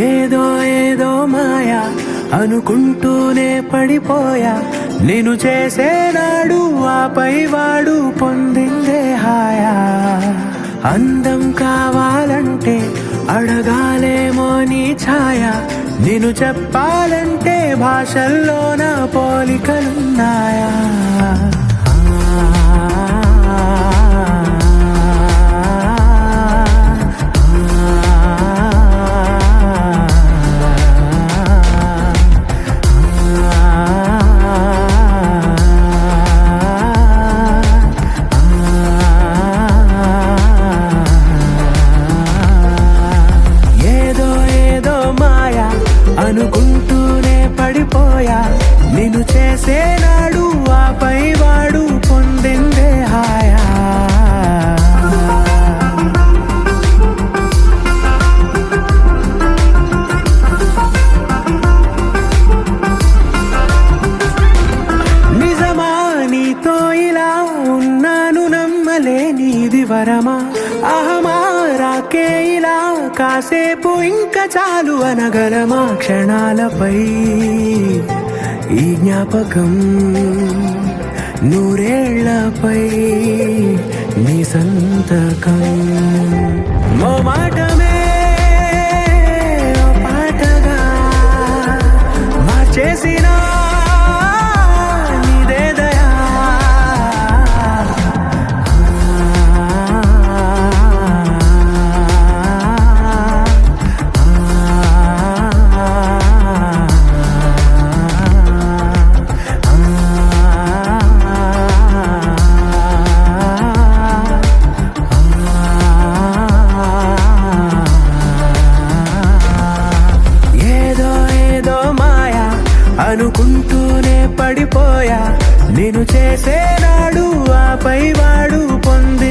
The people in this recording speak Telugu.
ఏదో ఏదో మాయా అనుకుంటూనే పడిపోయా, నేను చేసేనాడు ఆపై వాడు పొందిందే హాయా. అందం కావాలంటే అడగాలేమో నీ ఛాయ, నేను చెప్పాలంటే భాషల్లోన పోలికలున్నాయా. అనుకుంటూనే పడిపోయా, నేను చేసేనాడు ఆపై వాడు పొందిందే హాయా. నిజమా నీతో ఇలా ఉన్నాను నమ్మలేనిది వరమా, అహమా రాకే ఇలా కాసేపు ఇంకా చాలు అనగలమా. క్షణాలపై ఈ జ్ఞాపకం నూరేళ్లపై నీ సంతకం. ఓ మాటమే ఓ పాటగా మార్చేసిన నీదే దయా. అనుకుంటూనే పడిపోయా, నేను చేసేనాడు ఆపై వాడు పొంది